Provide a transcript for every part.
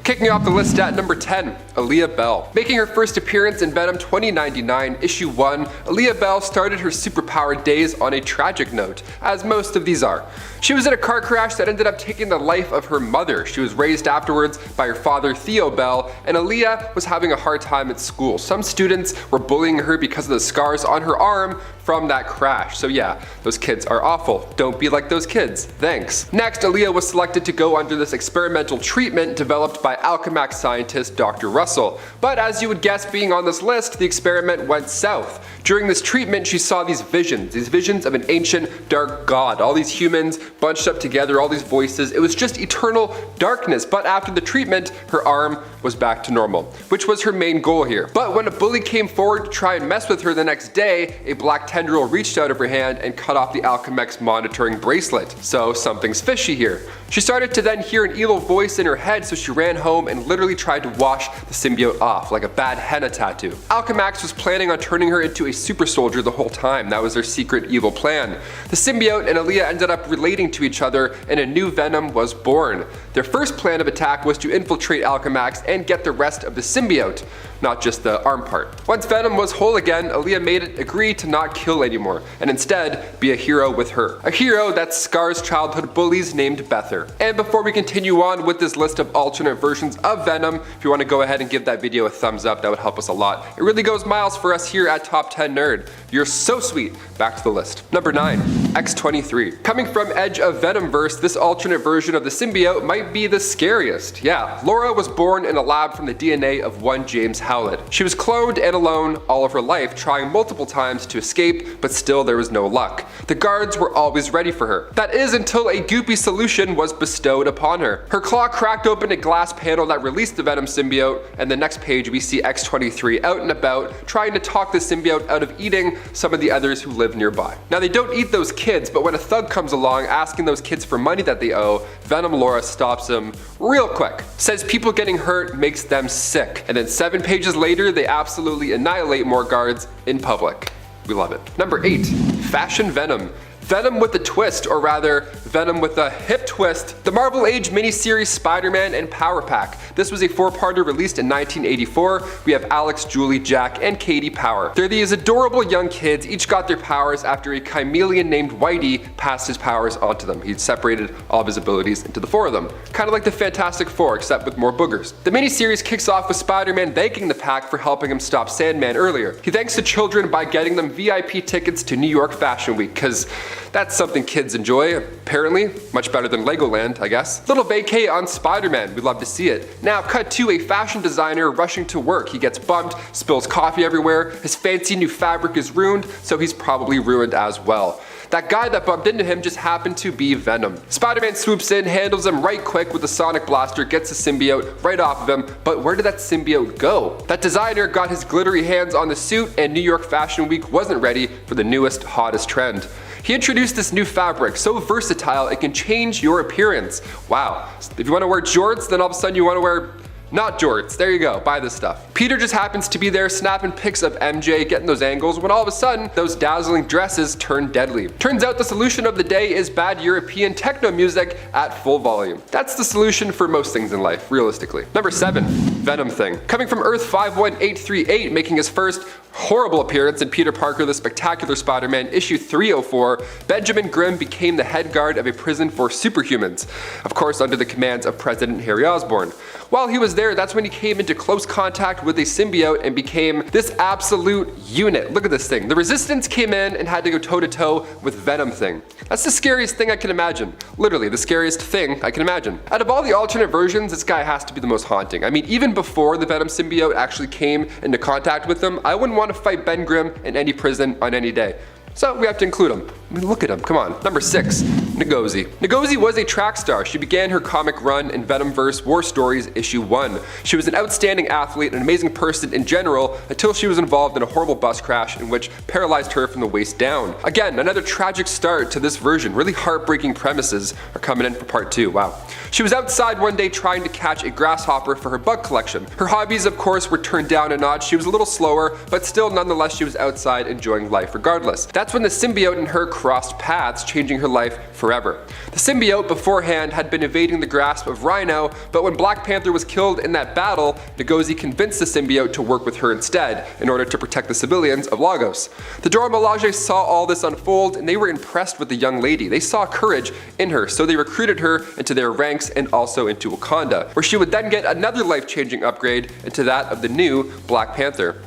Kicking off the list at number 10, ALEA Bell. Making her first appearance in Venom 2099, issue 1, ALEA Bell started her superpowered days on a tragic note, as most of these are. She was in a car crash that ended up taking the life of her mother. She was raised afterwards by her father Theo Bell, and ALEA was having a hard time at school. Some students were bullying her because of the scars on her arm from that crash. So yeah, those kids are awful. Don't be like those kids. Thanks. Next, ALEA was selected to go under this experimental treatment developed by Alchemax scientist Dr. Russell. But as you would guess, being on this list, the experiment went south. During this treatment, she saw these visions of an ancient dark god. All these humans bunched up together, all these voices. It was just eternal darkness. But after the treatment, her arm was back to normal, which was her main goal here. But when a bully came forward to try and mess with her the next day, a black tendril reached out of her hand and cut off the Alchemax monitoring bracelet. So something's fishy here. She started to then hear an evil voice in her head, so she ran home and literally tried to wash the symbiote off like a bad henna tattoo. Alchemax was planning on turning her into a super soldier the whole time. That was their secret evil plan. The symbiote and ALEA ended up relating to each other, and a new Venom was born. Their first plan of attack was to infiltrate Alchemax and get the rest of the symbiote, not just the arm part. Once Venom was whole again, ALEA made it agree to not kill anymore, and instead be a hero with her. A hero that scars childhood bullies named Bether. And before we continue on with this list of alternate versions of Venom, if you want to go ahead and give that video a thumbs up, that would help us a lot. It really goes miles for us here at Top 10 Nerd. You're so sweet. Back to the list. Number 9, X-23. Coming from Edge of Venomverse, this alternate version of the symbiote might be the scariest. Yeah, Laura was born in a lab from the DNA of one James Howlett. She was cloned and alone all of her life, trying multiple times to escape, but still there was no luck. The guards were always ready for her. That is until a goopy solution was bestowed upon her. Her claw cracked open a glass panel that released the Venom symbiote, and the next page we see X-23 out and about trying to talk the symbiote out of eating some of the others who live nearby. Now they don't eat those kids, but when a thug comes along asking those kids for money that they owe, Venom Laura stops him real quick. Says people getting hurt makes them sick, and then 7 pages later they absolutely annihilate more guards in public. We love it. Number 8, Fashion Venom. Venom with a twist, or rather, Venom with a hip twist. The Marvel Age miniseries Spider-Man and Power Pack. This was a 4-parter released in 1984. We have Alex, Julie, Jack, and Katie Power. They're these adorable young kids, each got their powers after a chameleon named Whitey passed his powers onto them. He'd separated all of his abilities into the 4 of them. Kind of like the Fantastic Four, except with more boogers. The miniseries kicks off with Spider-Man thanking the Pack for helping him stop Sandman earlier. He thanks the children by getting them VIP tickets to New York Fashion Week, because that's something kids enjoy, apparently. Much better than Legoland, I guess. Little vacay on Spider-Man, we'd love to see it. Now cut to a fashion designer rushing to work. He gets bumped, spills coffee everywhere, his fancy new fabric is ruined, so he's probably ruined as well. That guy that bumped into him just happened to be Venom. Spider-Man swoops in, handles him right quick with a sonic blaster, gets the symbiote right off of him, but where did that symbiote go? That designer got his glittery hands on the suit, and New York Fashion Week wasn't ready for the newest, hottest trend. He introduced this new fabric, so versatile it can change your appearance. Wow, if you want to wear jorts, then all of a sudden you want to wear not jorts. There you go, buy this stuff. Peter just happens to be there snapping pics of MJ, getting those angles, when all of a sudden, those dazzling dresses turn deadly. Turns out the solution of the day is bad European techno music at full volume. That's the solution for most things in life, realistically. Number 7, Venom Thing. Coming from Earth 51838, making his first horrible appearance in Peter Parker the Spectacular Spider-Man issue 304, Benjamin Grimm became the head guard of a prison for superhumans, of course under the commands of President Harry Osborn. While he was there, that's when he came into close contact with a symbiote and became this absolute unit. Look at this thing. The Resistance came in and had to go toe-to-toe with Venom Thing. That's the scariest thing I can imagine. Literally, the scariest thing I can imagine. Out of all the alternate versions, this guy has to be the most haunting. I mean, even before the Venom symbiote actually came into contact with him, I wouldn't want to fight Ben Grimm in any prison on any day. So we have to include him. I mean, look at him, come on. Number 6, Ngozi. Ngozi was a track star. She began her comic run in Venomverse War Stories issue 1. She was an outstanding athlete, an amazing person in general, until she was involved in a horrible bus crash in which paralyzed her from the waist down. Again, another tragic start to this version. Really heartbreaking premises are coming in for part 2, wow. She was outside one day trying to catch a grasshopper for her bug collection. Her hobbies, of course, were turned down a notch. She was a little slower, but still nonetheless she was outside enjoying life regardless. That's when the symbiote in her crossed paths, changing her life forever. The symbiote beforehand had been evading the grasp of Rhino, but when Black Panther was killed in that battle, Ngozi convinced the symbiote to work with her instead, in order to protect the civilians of Lagos. The Dora Milaje saw all this unfold, and they were impressed with the young lady. They saw courage in her, so they recruited her into their ranks and also into Wakanda, where she would then get another life-changing upgrade into that of the new Black Panther.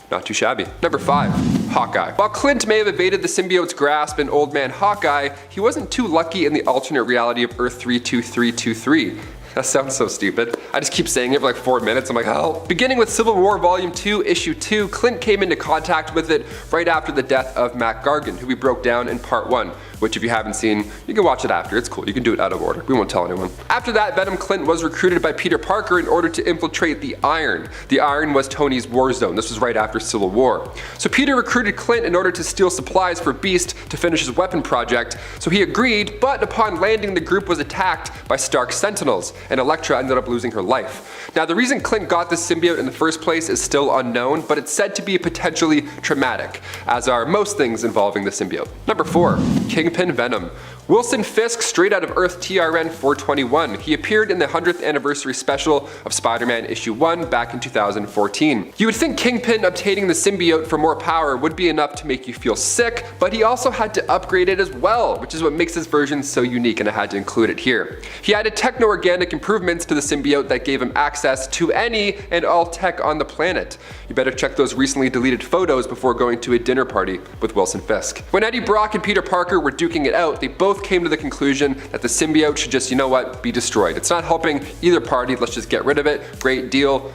Not too shabby. Number 5. Hawkeye. While Clint may have evaded the symbiote's grasp in Old Man Hawkeye, he wasn't too lucky in the alternate reality of Earth 32323. That sounds so stupid. I just keep saying it for like 4 minutes, I'm like, hell. Beginning with Civil War Volume 2, Issue 2, Clint came into contact with it right after the death of Mac Gargan, who we broke down in Part 1, which if you haven't seen, you can watch it after, it's cool, you can do it out of order, we won't tell anyone. After that, Venom Clint was recruited by Peter Parker in order to infiltrate the Iron. The Iron was Tony's war zone, this was right after Civil War. So Peter recruited Clint in order to steal supplies for Beast to finish his weapon project, so he agreed, but upon landing the group was attacked by Stark Sentinels, and Elektra ended up losing her life. Now the reason Clint got this symbiote in the first place is still unknown, but it's said to be potentially traumatic, as are most things involving the symbiote. Number 4. Kingpin Venom. Wilson Fisk, straight out of Earth TRN 421. He appeared in the 100th anniversary special of Spider-Man issue 1 back in 2014. You would think Kingpin obtaining the symbiote for more power would be enough to make you feel sick, but he also had to upgrade it as well, which is what makes this version so unique, and I had to include it here. He added techno-organic improvements to the symbiote that gave him access to any and all tech on the planet. You better check those recently deleted photos before going to a dinner party with Wilson Fisk. When Eddie Brock and Peter Parker were duking it out, they both came to the conclusion that the symbiote should just, you know what, be destroyed. It's not helping either party, let's just get rid of it. Great deal.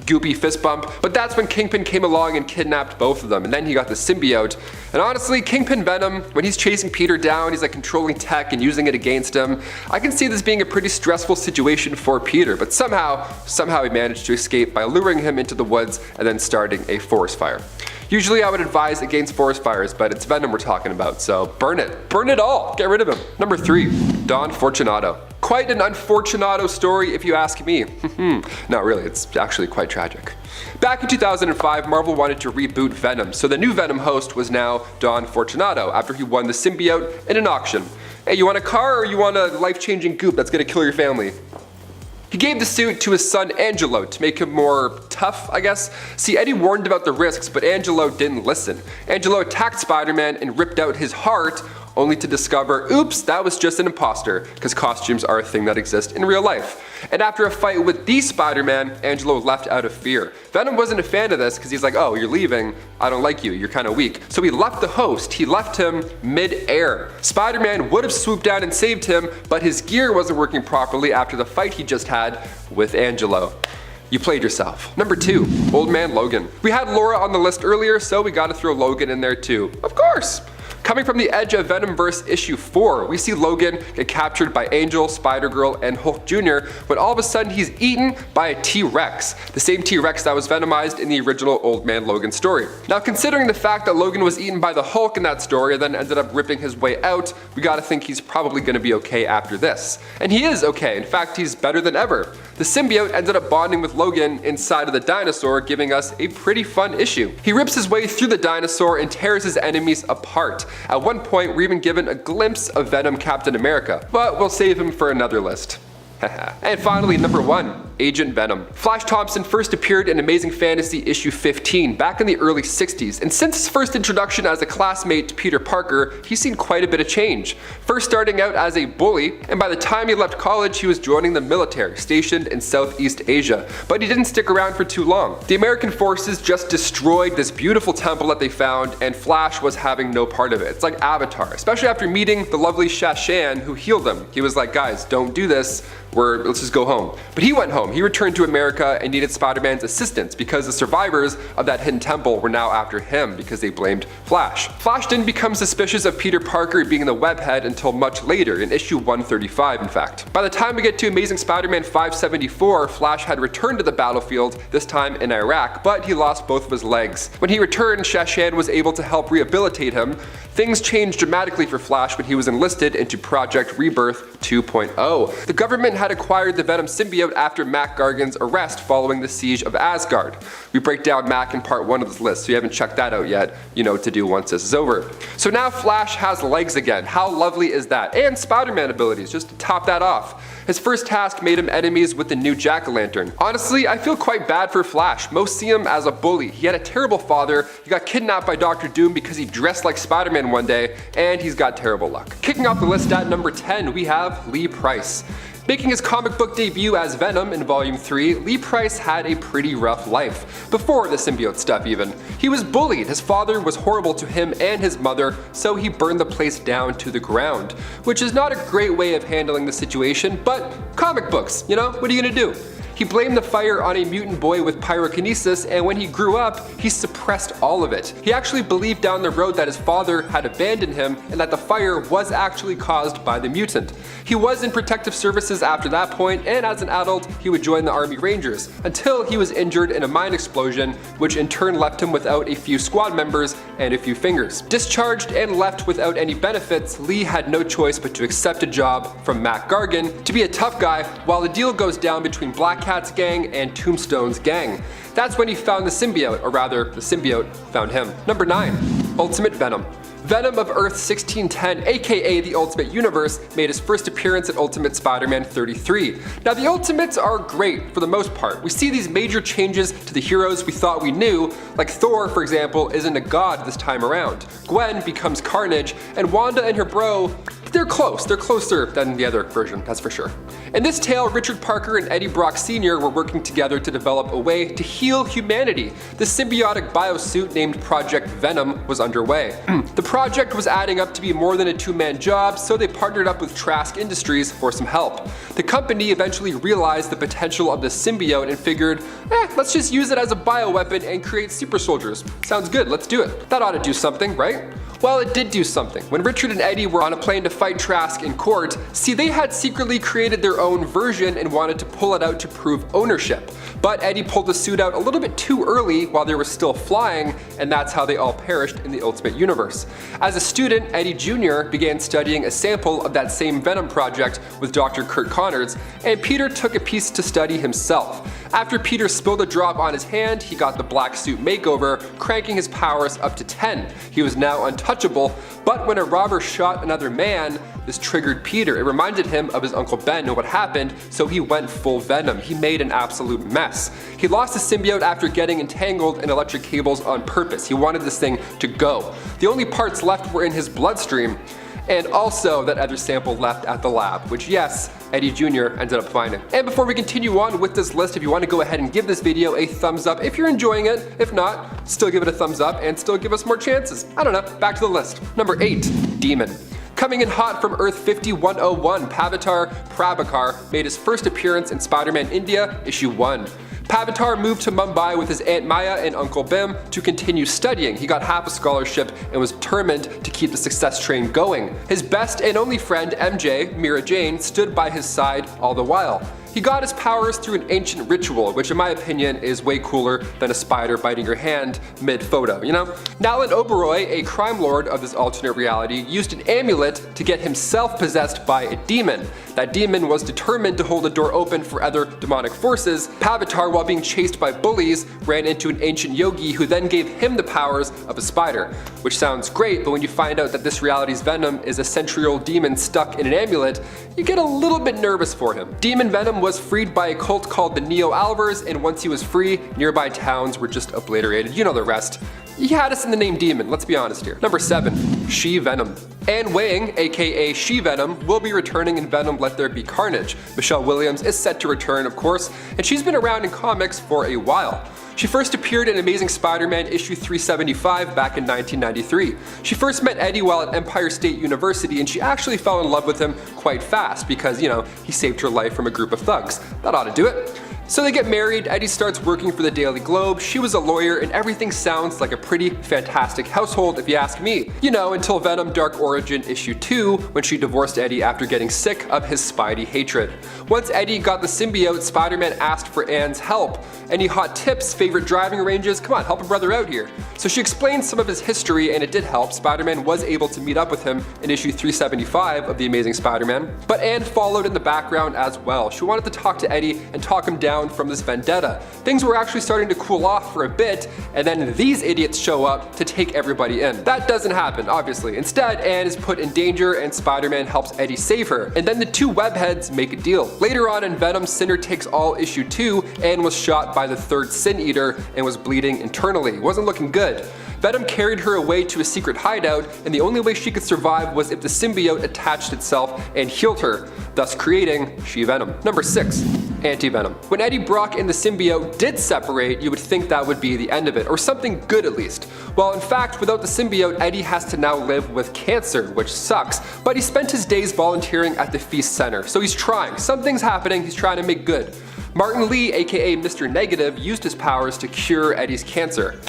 Goopy fist bump. But that's when Kingpin came along and kidnapped both of them, and then he got the symbiote. And honestly, Kingpin Venom, when he's chasing Peter down, he's like controlling tech and using it against him. I can see this being a pretty stressful situation for Peter, but somehow he managed to escape by luring him into the woods and then starting a forest fire. Usually I would advise against forest fires, but it's Venom we're talking about, so burn it. Burn it all. Get rid of him. Number 3. Don Fortunato. Quite an unfortunato story if you ask me. Not really, it's actually quite tragic. Back in 2005, Marvel wanted to reboot Venom, so the new Venom host was now Don Fortunato after he won the symbiote in an auction. Hey, you want a car or you want a life-changing goop that's gonna kill your family? He gave the suit to his son Angelo to make him more tough, I guess. See, Eddie warned about the risks, but Angelo didn't listen. Angelo attacked Spider-Man and ripped out his heart, only to discover, oops, that was just an imposter, because costumes are a thing that exist in real life. And after a fight with the Spider-Man, Angelo left out of fear. Venom wasn't a fan of this because he's like, oh, you're leaving, I don't like you, you're kind of weak. So he left the host, he left him mid-air. Spider-Man would have swooped down and saved him, but his gear wasn't working properly after the fight he just had with Angelo. You played yourself. Number 2, Old Man Logan. We had Laura on the list earlier, so we gotta throw Logan in there too. Of course! Coming from the edge of Venomverse issue 4, we see Logan get captured by Angel, Spider-Girl, and Hulk Jr. when all of a sudden he's eaten by a T-Rex, the same T-Rex that was venomized in the original Old Man Logan story. Now considering the fact that Logan was eaten by the Hulk in that story and then ended up ripping his way out, we gotta think he's probably gonna be okay after this. And he is okay, in fact he's better than ever. The symbiote ended up bonding with Logan inside of the dinosaur, giving us a pretty fun issue. He rips his way through the dinosaur and tears his enemies apart. At one point, we're even given a glimpse of Venom Captain America, but we'll save him for another list. And finally, number 1, Agent Venom. Flash Thompson first appeared in Amazing Fantasy issue 15 back in the early 60s, and since his first introduction as a classmate to Peter Parker, he's seen quite a bit of change. First starting out as a bully, and by the time he left college he was joining the military stationed in Southeast Asia, but he didn't stick around for too long. The American forces just destroyed this beautiful temple that they found, and Flash was having no part of it. It's like Avatar, especially after meeting the lovely Shashan who healed him. He was like, guys, don't do this. Let's just go home. But he went home. He returned to America and needed Spider-Man's assistance because the survivors of that hidden temple were now after him because they blamed Flash. Flash didn't become suspicious of Peter Parker being the webhead until much later, in issue 135 in fact. By the time we get to Amazing Spider-Man 574, Flash had returned to the battlefield, this time in Iraq, but he lost both of his legs. When he returned, Shashan was able to help rehabilitate him. Things changed dramatically for Flash when he was enlisted into Project Rebirth 2.0. The government had acquired the Venom symbiote after Mac Gargan's arrest following the siege of Asgard. We break down Mac in part 1 of this list, so you haven't checked that out yet, you know what to do once this is over. So now Flash has legs again. How lovely is that? And Spider-Man abilities, just to top that off. His first task made him enemies with the new jack-o'-lantern. Honestly, I feel quite bad for Flash. Most see him as a bully. He had a terrible father, he got kidnapped by Dr. Doom because he dressed like Spider-Man one day, and he's got terrible luck. Kicking off the list at number 10, we have Lee Price. Making his comic book debut as Venom in Volume 3, Lee Price had a pretty rough life, before the symbiote stuff even. He was bullied, his father was horrible to him and his mother, so he burned the place down to the ground. Which is not a great way of handling the situation, but comic books, you know, what are you gonna do? He blamed the fire on a mutant boy with pyrokinesis, and when he grew up, he suppressed all of it. He actually believed down the road that his father had abandoned him and that the fire was actually caused by the mutant. He was in protective services after that point, and as an adult, he would join the Army Rangers, until he was injured in a mine explosion, which in turn left him without a few squad members and a few fingers. Discharged and left without any benefits, Lee had no choice but to accept a job from Mac Gargan to be a tough guy while the deal goes down between Black Cat's gang and Tombstone's gang. That's when he found the symbiote, or rather, the symbiote found him. Number 9. Ultimate Venom. Venom of Earth 1610, aka the Ultimate Universe, made his first appearance in Ultimate Spider-Man 33. Now the Ultimates are great for the most part. We see these major changes to the heroes we thought we knew, like Thor, for example, isn't a god this time around. Gwen becomes Carnage, and Wanda and her bro, they're close. They're closer than the other version, that's for sure. In this tale, Richard Parker and Eddie Brock Sr. were working together to develop a way to heal humanity. The symbiotic biosuit named Project Venom was underway. The project was adding up to be more than a two-man job, so they partnered up with Trask Industries for some help. The company eventually realized the potential of the symbiote and figured, let's just use it as a bioweapon and create super soldiers. Sounds good, let's do it. That ought to do something, right? Well, it did do something. When Richard and Eddie were on a plane to fight Trask in court, see, they had secretly created their own version and wanted to pull it out to prove ownership. But Eddie pulled the suit out a little bit too early while they were still flying, and that's how they all perished in the Ultimate Universe. As a student, Eddie Jr. began studying a sample of that same Venom project with Dr. Kurt Connors, and Peter took a piece to study himself. After Peter spilled a drop on his hand, he got the black suit makeover, cranking his powers up to 10. He was now untouchable, but when a robber shot another man, this triggered Peter. It reminded him of his Uncle Ben and what happened, so he went full Venom. He made an absolute mess. He lost the symbiote after getting entangled in electric cables on purpose. He wanted this thing to go. The only parts left were in his bloodstream, and also that other sample left at the lab, which yes, Eddie Jr. ended up finding. And before we continue on with this list, if you want to go ahead and give this video a thumbs up if you're enjoying it. If not, still give it a thumbs up and still give us more chances. I don't know, back to the list. Number 8, Demon. Coming in hot from Earth 5101, Pavitar Prabhakar made his first appearance in Spider-Man India, issue 1. Pavitar moved to Mumbai with his Aunt Maya and Uncle Bim to continue studying. He got half a scholarship and was determined to keep the success train going. His best and only friend, MJ, Mira Jane, stood by his side all the while. He got his powers through an ancient ritual, which in my opinion is way cooler than a spider biting your hand mid-photo, you know? Nalan Oberoi, a crime lord of this alternate reality, used an amulet to get himself possessed by a demon. That demon was determined to hold the door open for other demonic forces. Pavitar, while being chased by bullies, ran into an ancient yogi who then gave him the powers of a spider. Which sounds great, but when you find out that this reality's Venom is a century-old demon stuck in an amulet, you get a little bit nervous for him. Demon Venom was freed by a cult called the Neo-Alvars, and once he was free, nearby towns were just obliterated. You know the rest. He had us in the name Demon, let's be honest here. Number 7, She-Venom. Anne Wang, aka She-Venom, will be returning in Venom Let There Be Carnage. Michelle Williams is set to return, of course, and she's been around in comics for a while. She first appeared in Amazing Spider-Man issue 375 back in 1993. She first met Eddie while at Empire State University, and she actually fell in love with him quite fast because, you know, he saved her life from a group of thugs. That ought to do it. So they get married, Eddie starts working for the Daily Globe, she was a lawyer, and everything sounds like a pretty fantastic household if you ask me. You know, until Venom Dark Origin issue 2, when she divorced Eddie after getting sick of his Spidey hatred. Once Eddie got the symbiote, Spider-Man asked for Anne's help. Any hot tips, favorite driving ranges? Come on, help a brother out here. So she explained some of his history and it did help. Spider-Man was able to meet up with him in issue 375 of The Amazing Spider-Man. But Anne followed in the background as well. She wanted to talk to Eddie and talk him down from this vendetta. Things were actually starting to cool off for a bit, and then these idiots show up to take everybody in. That doesn't happen, obviously. Instead, Anne is put in danger and Spider-Man helps Eddie save her. And then the two webheads make a deal. Later on in Venom Sinner Takes All issue 2, Anne was shot by the third Sin Eater and was bleeding internally. It wasn't looking good. Venom carried her away to a secret hideout, and the only way she could survive was if the symbiote attached itself and healed her, thus creating She-Venom. Number 6. ANTI-VENOM. When Eddie Brock and the symbiote did separate, you would think that would be the end of it, or something good at least. Well, in fact, without the symbiote, Eddie has to now live with cancer, which sucks, but he spent his days volunteering at the Feast Center, so he's trying. Something's happening, he's trying to make good. Martin Lee, aka Mr. Negative, used his powers to cure Eddie's cancer.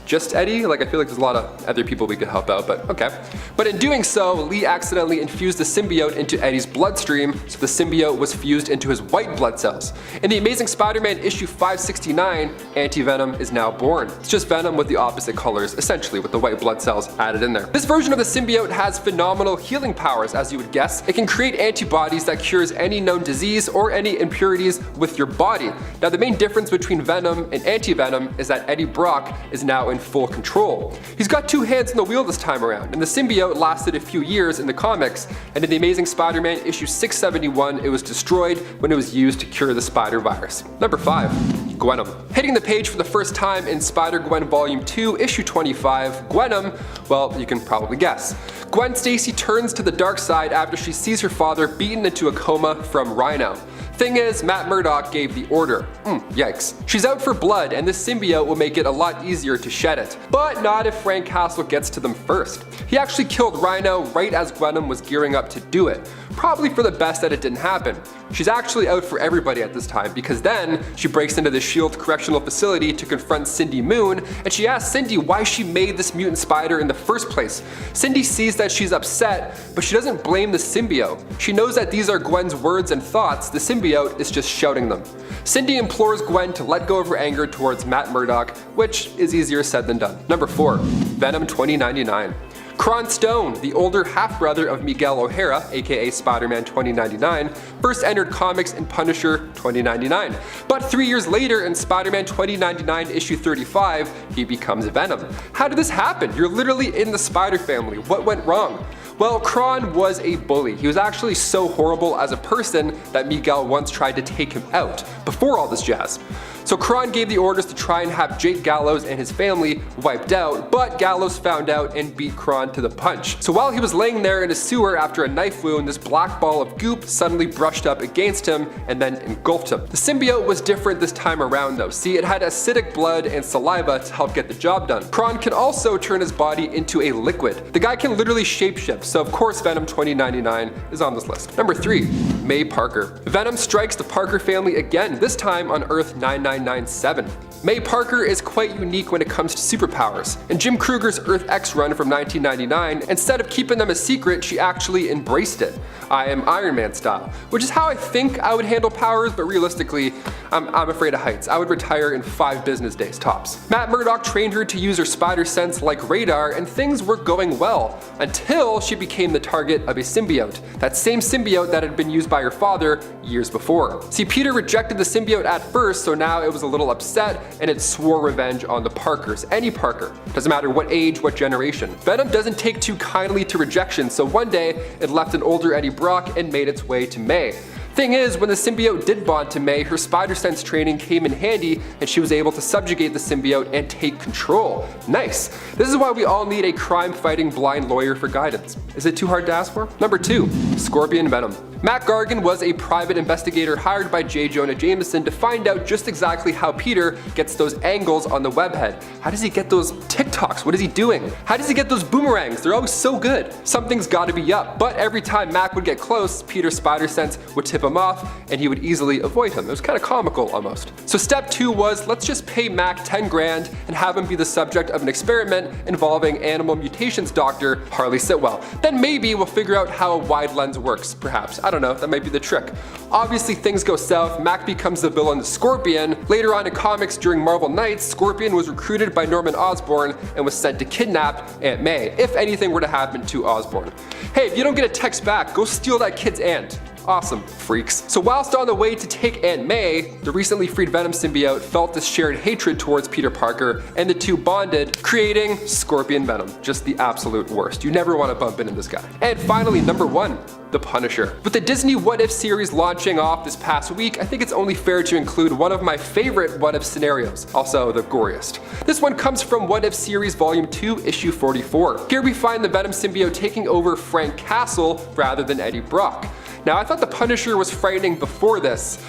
Just Eddie? Like, I feel like there's a lot of other people we could help out, but okay. But in doing so, Lee accidentally infused the symbiote into Eddie's bloodstream, so the symbiote was fused into his white blood cells. In The Amazing Spider-Man issue 569, ANTI-VENOM is now born. It's just Venom with the opposite colors, essentially, with the white blood cells added in there. This version of the symbiote has phenomenal healing powers, as you would guess. It can create antibodies that cures any known disease or any impurities with your body. Now, the main difference between Venom and ANTI-VENOM is that Eddie Brock is now in full control. He's got two hands on the wheel this time around, and the symbiote lasted a few years in the comics, and in The Amazing Spider-Man issue 671, it was destroyed when it was used to cure the spider virus. Number 5. Gwenom. Hitting the page for the first time in Spider-Gwen Volume 2, issue 25, Gwenom, well, you can probably guess. Gwen Stacy turns to the dark side after she sees her father beaten into a coma from Rhino. Thing is, Matt Murdock gave the order. Yikes. She's out for blood, and this symbiote will make it a lot easier to shed it. But not if Frank Castle gets to them first. He actually killed Rhino right as Gwenom was gearing up to do it. Probably for the best that it didn't happen. She's actually out for everybody at this time, because then she breaks into the S.H.I.E.L.D. correctional facility to confront Cindy Moon, and she asks Cindy why she made this mutant spider in the first place. Cindy sees that she's upset, but she doesn't blame the symbiote. She knows that these are Gwen's words and thoughts, the symbiote is just shouting them. Cindy implores Gwen to let go of her anger towards Matt Murdock, which is easier said than done. Number 4. Venom 2099. Kron Stone, the older half-brother of Miguel O'Hara, aka Spider-Man 2099, first entered comics in Punisher 2099. But 3 years later in Spider-Man 2099 issue 35, he becomes Venom. How did this happen? You're literally in the Spider family. What went wrong? Well, Kron was a bully. He was actually so horrible as a person that Miguel once tried to take him out, before all this jazz. So Kron gave the orders to try and have Jake Gallows and his family wiped out, but Gallows found out and beat Kron to the punch. So while he was laying there in a sewer after a knife wound, this black ball of goop suddenly brushed up against him and then engulfed him. The symbiote was different this time around though. See, it had acidic blood and saliva to help get the job done. Kron can also turn his body into a liquid. The guy can literally shapeshift, so of course Venom 2099 is on this list. Number 3. May Parker. Venom strikes the Parker family again, this time on Earth 9997. May Parker is quite unique when it comes to superpowers. In Jim Krueger's Earth X run from 1999, instead of keeping them a secret, she actually embraced it. I am Iron Man style, which is how I think I would handle powers, but realistically, I'm afraid of heights. I would retire in 5 business days tops. Matt Murdock trained her to use her spider sense like radar, and things were going well, until she became the target of a symbiote. That same symbiote that had been used by her father years before. See, Peter rejected the symbiote at first, so now it was a little upset, and it swore revenge on the Parkers. Any Parker. Doesn't matter what age, what generation. Venom doesn't take too kindly to rejection, so one day it left an older Eddie Brock and made its way to May. Thing is, when the symbiote did bond to May, her spider sense training came in handy and she was able to subjugate the symbiote and take control. Nice. This is why we all need a crime-fighting blind lawyer for guidance. Is it too hard to ask for? Number 2. Scorpion Venom. Matt Gargan was a private investigator hired by J. Jonah Jameson to find out just exactly how Peter gets those angles on the webhead. How does he get those TikToks? What is he doing? How does he get those boomerangs? They're always so good. Something's gotta be up, but every time Mac would get close, Peter's spider sense would tip him him off and he would easily avoid him. It was kind of comical almost. So step 2 was, let's just pay Mac 10 grand and have him be the subject of an experiment involving animal mutations doctor Harley Sitwell. Then maybe we'll figure out how a wide lens works, perhaps. I don't know, that might be the trick. Obviously things go south, Mac becomes the villain Scorpion. Later on in comics during Marvel Knights, Scorpion was recruited by Norman Osborn and was sent to kidnap Aunt May, if anything were to happen to Osborn. Hey, if you don't get a text back, go steal that kid's aunt. Awesome, freaks. So whilst on the way to take Aunt May, the recently freed Venom symbiote felt this shared hatred towards Peter Parker, and the two bonded, creating Scorpion Venom. Just the absolute worst. You never want to bump into this guy. And finally, number 1. The Punisher. With the Disney What If series launching off this past week, I think it's only fair to include one of my favorite What If scenarios, also the goriest. This one comes from What If series volume 2, issue 44. Here we find the Venom symbiote taking over Frank Castle rather than Eddie Brock. Now I thought the Punisher was frightening before this.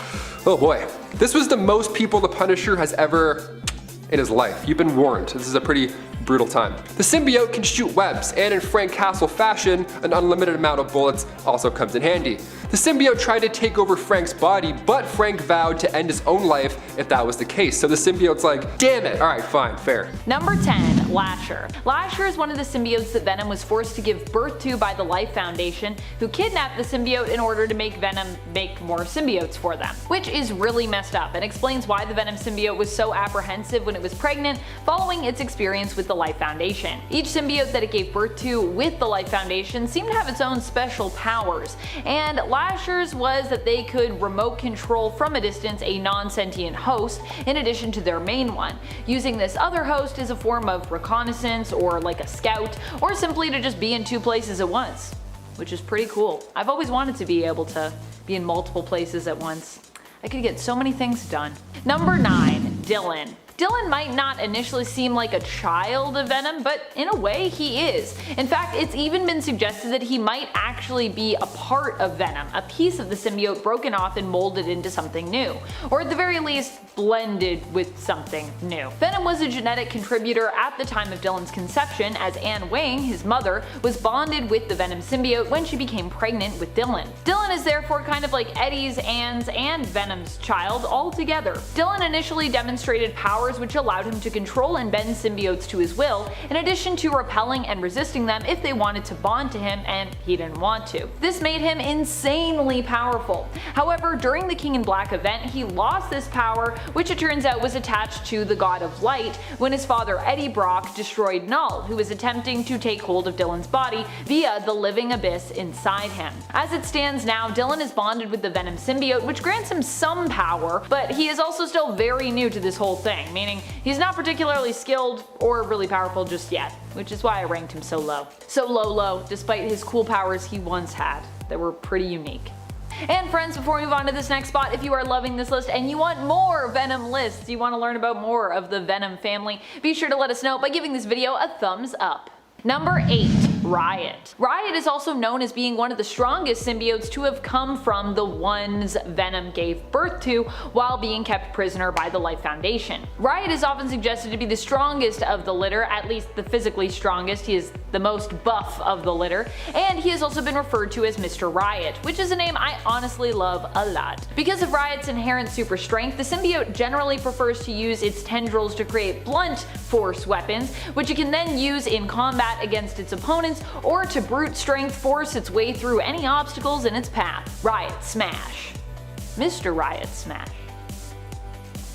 Oh boy. This was the most people the Punisher has ever in his life. You've been warned. This is a pretty brutal time. The symbiote can shoot webs, and in Frank Castle fashion, an unlimited amount of bullets also comes in handy. The symbiote tried to take over Frank's body, but Frank vowed to end his own life if that was the case. So the symbiote's like, damn it, alright, fine, fair. Number 10. Lasher. Lasher is one of the symbiotes that Venom was forced to give birth to by the Life Foundation, who kidnapped the symbiote in order to make Venom make more symbiotes for them. Which is really messed up and explains why the Venom symbiote was so apprehensive when it was pregnant following its experience with the Life Foundation. Each symbiote that it gave birth to with the Life Foundation seemed to have its own special powers, and Lasher's was that they could remote control from a distance a non-sentient host in addition to their main one, using this other host as a form of reconnaissance or like a scout, or simply to just be in 2 places at once, which is pretty cool. I've always wanted to be able to be in multiple places at once. I could get so many things done. Number 9. Dylan. Dylan might not initially seem like a child of Venom, but in a way he is. In fact, it's even been suggested that he might actually be a part of Venom, a piece of the symbiote broken off and molded into something new, or at the very least blended with something new. Venom was a genetic contributor at the time of Dylan's conception, as Anne Wang, his mother, was bonded with the Venom symbiote when she became pregnant with Dylan. Dylan is therefore kind of like Eddie's, Anne's, and Venom's child all together. Dylan initially demonstrated powers which allowed him to control and bend symbiotes to his will, in addition to repelling and resisting them if they wanted to bond to him and he didn't want to. This made him insanely powerful. However, during the King in Black event, he lost this power, which it turns out was attached to the God of Light when his father Eddie Brock destroyed Null, who was attempting to take hold of Dylan's body via the living abyss inside him. As it stands now, Dylan is bonded with the Venom symbiote, which grants him some power, but he is also still very new to this whole thing, meaning he's not particularly skilled or really powerful just yet, which is why I ranked him so low. So low, despite his cool powers he once had that were pretty unique. And friends, before we move on to this next spot, if you are loving this list and you want more Venom lists, you want to learn about more of the Venom family, be sure to let us know by giving this video a thumbs up. Number 8. Riot. Riot is also known as being one of the strongest symbiotes to have come from the ones Venom gave birth to while being kept prisoner by the Life Foundation. Riot is often suggested to be the strongest of the litter, at least the physically strongest. He is the most buff of the litter, and he has also been referred to as Mr. Riot, which is a name I honestly love a lot. Because of Riot's inherent super strength, the symbiote generally prefers to use its tendrils to create blunt force weapons, which it can then use in combat against its opponents, or to brute strength force its way through any obstacles in its path. Riot Smash. Mr. Riot Smash.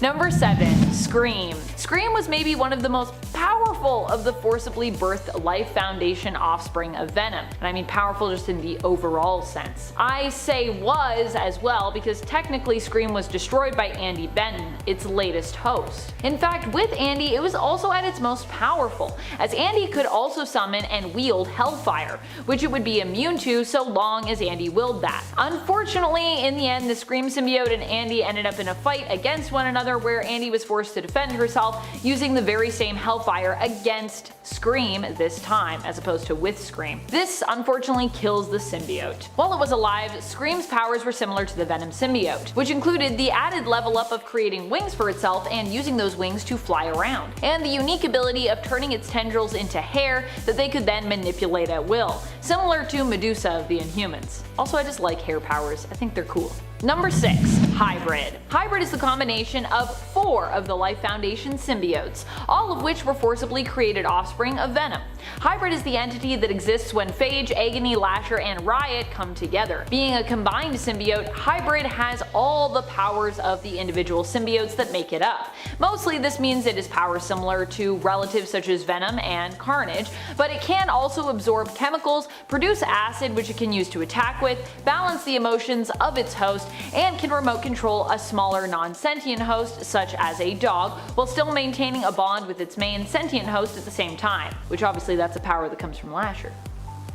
Number 7. Scream. Scream was maybe one of the most powerful of the forcibly birthed Life Foundation offspring of Venom, and I mean powerful just in the overall sense. I say was as well because technically Scream was destroyed by Andy Benton, its latest host. In fact, with Andy it was also at its most powerful, as Andy could also summon and wield Hellfire, which it would be immune to so long as Andy willed that. Unfortunately, in the end, the Scream symbiote and Andy ended up in a fight against one another where Andy was forced to defend herself using the very same Hellfire against Scream this time, as opposed to with Scream. This unfortunately kills the symbiote. While it was alive, Scream's powers were similar to the Venom symbiote, which included the added level up of creating wings for itself and using those wings to fly around, and the unique ability of turning its tendrils into hair that they could then manipulate at will, similar to Medusa of the Inhumans. Also, I just like hair powers, I think they're cool. Number 6. Hybrid. Hybrid is the combination of 4 of the Life Foundation symbiotes, all of which were forcibly created offspring of Venom. Hybrid is the entity that exists when Phage, Agony, Lasher, and Riot come together. Being a combined symbiote, Hybrid has all the powers of the individual symbiotes that make it up. Mostly this means it has powers similar to relatives such as Venom and Carnage, but it can also absorb chemicals, produce acid which it can use to attack with, balance the emotions of its host, and can remote control a smaller non-sentient host such as a dog, while still maintaining a bond with its main sentient host at the same time, which obviously that's a power that comes from Lasher.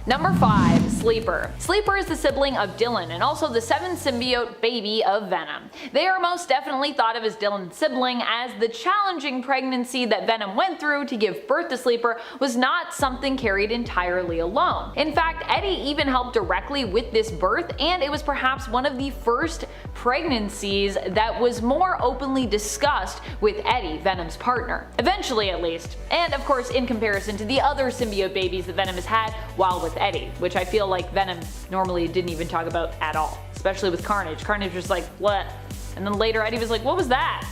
Number 5. Sleeper. Sleeper is the sibling of Dylan and also the 7th symbiote baby of Venom. They are most definitely thought of as Dylan's sibling, as the challenging pregnancy that Venom went through to give birth to Sleeper was not something carried entirely alone. In fact, Eddie even helped directly with this birth, and it was perhaps one of the first pregnancies that was more openly discussed with Eddie, Venom's partner. Eventually at least. And of course in comparison to the other symbiote babies that Venom has had while with Eddie, which I feel like Venom normally didn't even talk about at all, especially with Carnage. Carnage was like, what? And then later Eddie was like, what was that?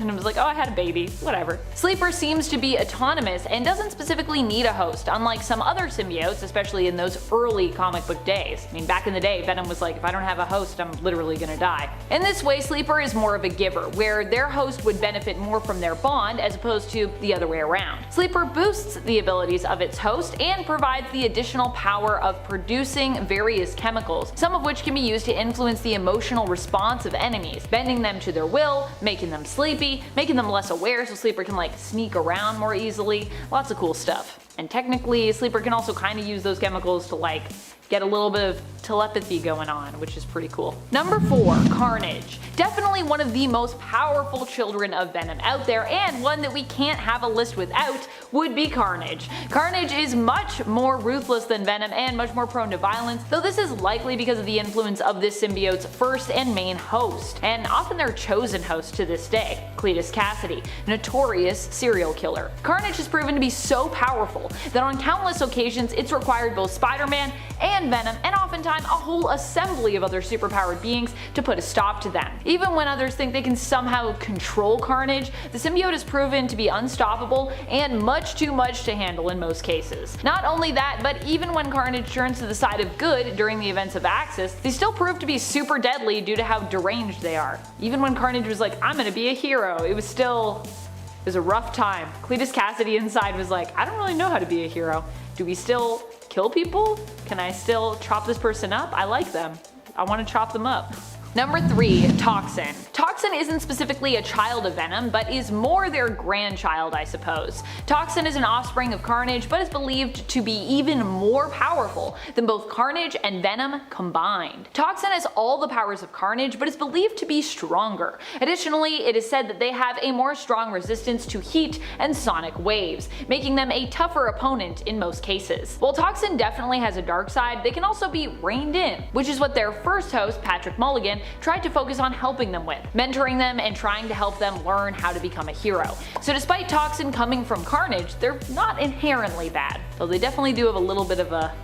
And I was like, oh, I had a baby, whatever. Sleeper seems to be autonomous and doesn't specifically need a host, unlike some other symbiotes, especially in those early comic book days. I mean, back in the day, Venom was like, if I don't have a host, I'm literally gonna die. In this way, Sleeper is more of a giver, where their host would benefit more from their bond as opposed to the other way around. Sleeper boosts the abilities of its host and provides the additional power of producing various chemicals, some of which can be used to influence the emotional response of enemies, bending them to their will, making them sleepy, making them less aware so Sleeper can like sneak around more easily. Lots of cool stuff. And technically, Sleeper can also kind of use those chemicals to like get a little bit of telepathy going on, which is pretty cool. Number 4. Carnage. Definitely one of the most powerful children of Venom out there, and one that we can't have a list without would be Carnage. Carnage is much more ruthless than Venom and much more prone to violence, though this is likely because of the influence of this symbiote's first and main host, and often their chosen host to this day, Cletus Cassidy, notorious serial killer. Carnage has proven to be so powerful that on countless occasions it's required both Spider-Man and Venom, and oftentimes a whole assembly of other superpowered beings to put a stop to them. Even when others think they can somehow control Carnage, the symbiote has proven to be unstoppable and much too much to handle in most cases. Not only that, but even when Carnage turns to the side of good during the events of Axis, they still prove to be super deadly due to how deranged they are. Even when Carnage was like, I'm gonna be a hero, it was a rough time. Cletus Cassidy inside was like, I don't really know how to be a hero. Do we still kill people? Can I still chop this person up? I like them. I want to chop them up. Number 3. Toxin. Toxin isn't specifically a child of Venom, but is more their grandchild, I suppose. Toxin is an offspring of Carnage, but is believed to be even more powerful than both Carnage and Venom combined. Toxin has all the powers of Carnage, but is believed to be stronger. Additionally, it is said that they have a more strong resistance to heat and sonic waves, making them a tougher opponent in most cases. While Toxin definitely has a dark side, they can also be reined in, which is what their first host, Patrick Mulligan, tried to focus on helping them with, mentoring them and trying to help them learn how to become a hero. So despite Toxin coming from Carnage, they're not inherently bad, though they definitely do have a little bit of a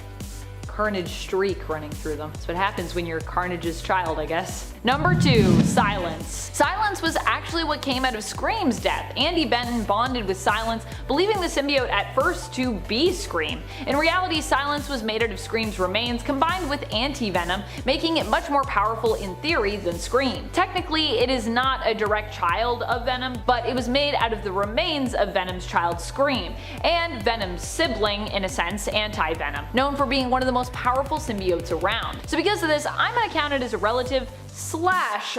Carnage streak running through them. That's what happens when you're Carnage's child, I guess. Number 2. Silence. Silence was actually what came out of Scream's death. Andy Benton bonded with Silence, believing the symbiote at first to be Scream. In reality, Silence was made out of Scream's remains combined with ANTI-VENOM, making it much more powerful in theory than Scream. Technically, it is not a direct child of Venom, but it was made out of the remains of Venom's child Scream, and Venom's sibling, in a sense, Anti-Venom, known for being one of the most powerful symbiotes around. So because of this, I'm gonna count it as a relative /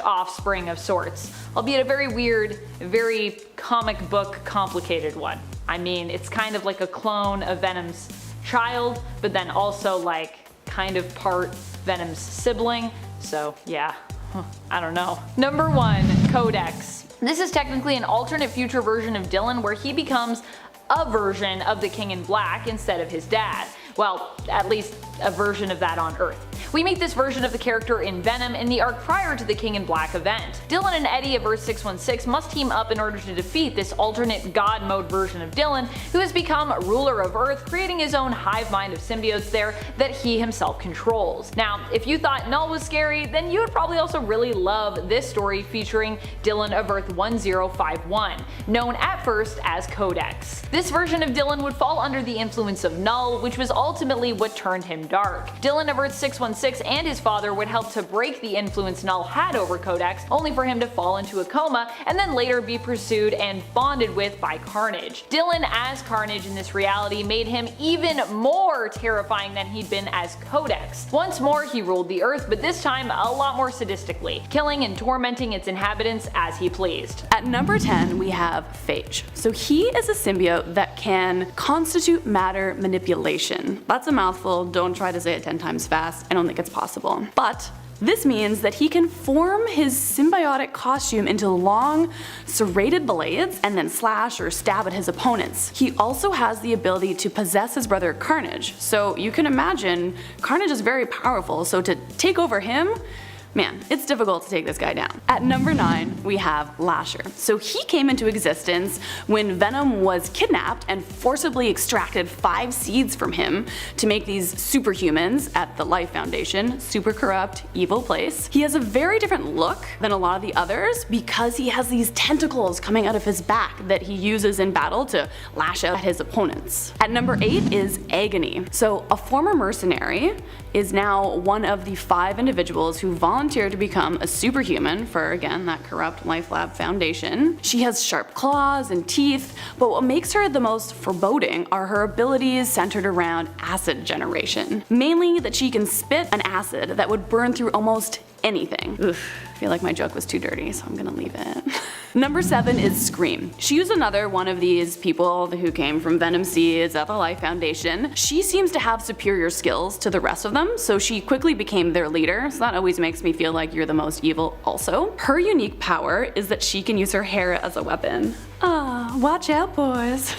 offspring of sorts, albeit a very weird, very comic book complicated one. I mean, it's kind of like a clone of Venom's child, but then also like kind of part Venom's sibling, so yeah, I don't know. Number 1. Codex. This is technically an alternate future version of Dylan where he becomes a version of the King in Black instead of his dad. Well, at least a version of that on Earth. We meet this version of the character in Venom in the arc prior to the King in Black event. Dylan and Eddie of Earth 616 must team up in order to defeat this alternate god mode version of Dylan, who has become ruler of Earth, creating his own hive mind of symbiotes there that he himself controls. Now, if you thought Null was scary, then you would probably also really love this story featuring Dylan of Earth 1051, known at first as Codex. This version of Dylan would fall under the influence of Null, which was ultimately what turned him dark. Dylan of Earth 616 and his father would help to break the influence Null had over Codex, only for him to fall into a coma and then later be pursued and bonded with by Carnage. Dylan as Carnage in this reality made him even more terrifying than he'd been as Codex. Once more he ruled the Earth, but this time a lot more sadistically, killing and tormenting its inhabitants as he pleased. At number 10 we have Phage. So he is a symbiote that can constitute matter manipulation. That's a mouthful, don't try to say it 10 times fast, I don't think it's possible. But this means that he can form his symbiotic costume into long, serrated blades and then slash or stab at his opponents. He also has the ability to possess his brother Carnage, so you can imagine Carnage is very powerful, so to take over him, man, it's difficult to take this guy down. At number 9 we have Lasher. So he came into existence when Venom was kidnapped and forcibly extracted 5 seeds from him to make these superhumans at the Life Foundation, super corrupt, evil place. He has a very different look than a lot of the others because he has these tentacles coming out of his back that he uses in battle to lash out at his opponents. At number 8 is Agony. So a former mercenary is now one of the 5 individuals who volunteered to become a superhuman for, again, that corrupt Life Lab Foundation. She has sharp claws and teeth, but what makes her the most foreboding are her abilities centered around acid generation. Mainly that she can spit an acid that would burn through almost anything. Oof, I feel like my joke was too dirty, so I'm gonna leave it. Number 7 is Scream. She was another one of these people who came from Venom Seeds at the Life Foundation. She seems to have superior skills to the rest of them, so she quickly became their leader, so that always makes me feel like you're the most evil also. Her unique power is that she can use her hair as a weapon. Ah, watch out boys.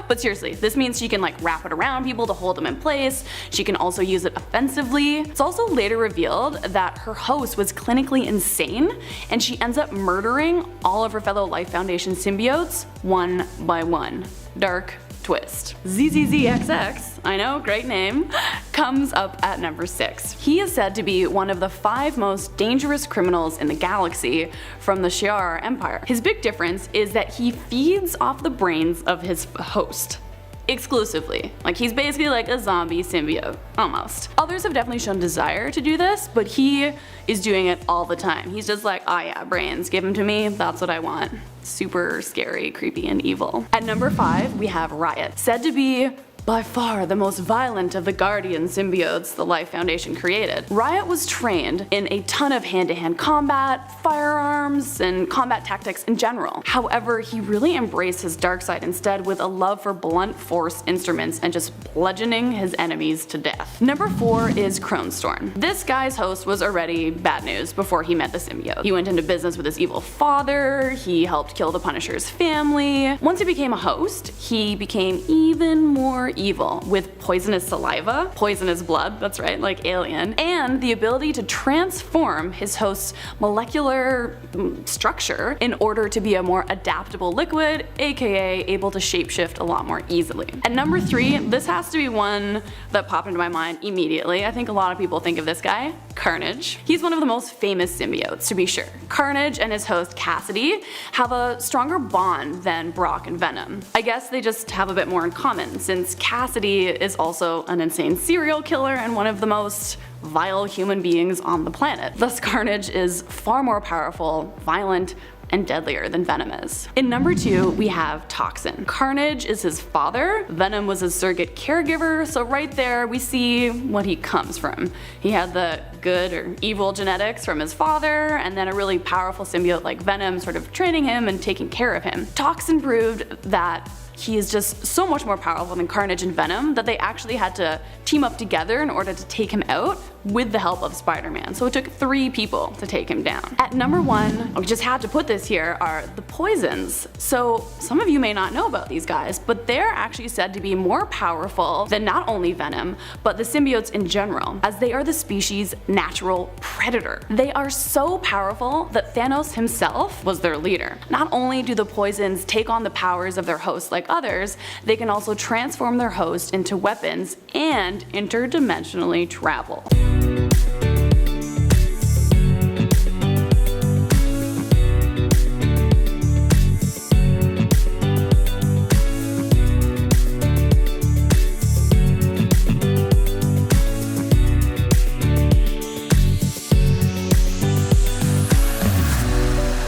But seriously, this means she can like wrap it around people to hold them in place. She can also use it offensively. It's also later revealed that her host was clinically insane and she ends up murdering all of her fellow Life Foundation symbiotes one by one. Dark twist. ZZZXX, I know, great name, comes up at number 6. He is said to be one of the 5 most dangerous criminals in the galaxy from the Shi'ar Empire. His big difference is that he feeds off the brains of his host. Exclusively. Like, he's basically like a zombie symbiote, almost. Others have definitely shown desire to do this, but he is doing it all the time. He's just like, oh yeah, brains, give them to me, that's what I want. Super scary, creepy, and evil. At number 5 we have Riot, said to be by far the most violent of the Guardian symbiotes the Life Foundation created. Riot was trained in a ton of hand-to-hand combat, firearms, and combat tactics in general. However, he really embraced his dark side instead with a love for blunt force instruments and just bludgeoning his enemies to death. Number 4 is Kronstorm. This guy's host was already bad news before he met the symbiote. He went into business with his evil father, he helped kill the Punisher's family. Once he became a host, he became even more evil with poisonous saliva, poisonous blood, that's right, like Alien, and the ability to transform his host's molecular structure in order to be a more adaptable liquid, aka able to shapeshift a lot more easily. At number 3, this has to be one that popped into my mind immediately. I think a lot of people think of this guy, Carnage. He's one of the most famous symbiotes, to be sure. Carnage and his host Cassidy have a stronger bond than Brock and Venom. I guess they just have a bit more in common, since Cassidy is also an insane serial killer and one of the most vile human beings on the planet. Thus Carnage is far more powerful, violent, and deadlier than Venom is. In number 2 we have Toxin. Carnage is his father, Venom was his surrogate caregiver, so right there we see what he comes from. He had the good or evil genetics from his father, and then a really powerful symbiote like Venom sort of training him and taking care of him. Toxin proved that he is just so much more powerful than Carnage and Venom that they actually had to team up together in order to take him out with the help of Spider-Man. So it took 3 people to take him down. At number 1, we just had to put this here, are the poisons. So some of you may not know about these guys, but they're actually said to be more powerful than not only Venom, but the symbiotes in general, as they are the species' natural predator. They are so powerful that Thanos himself was their leader. Not only do the poisons take on the powers of their hosts like others, they can also transform their host into weapons and interdimensionally travel.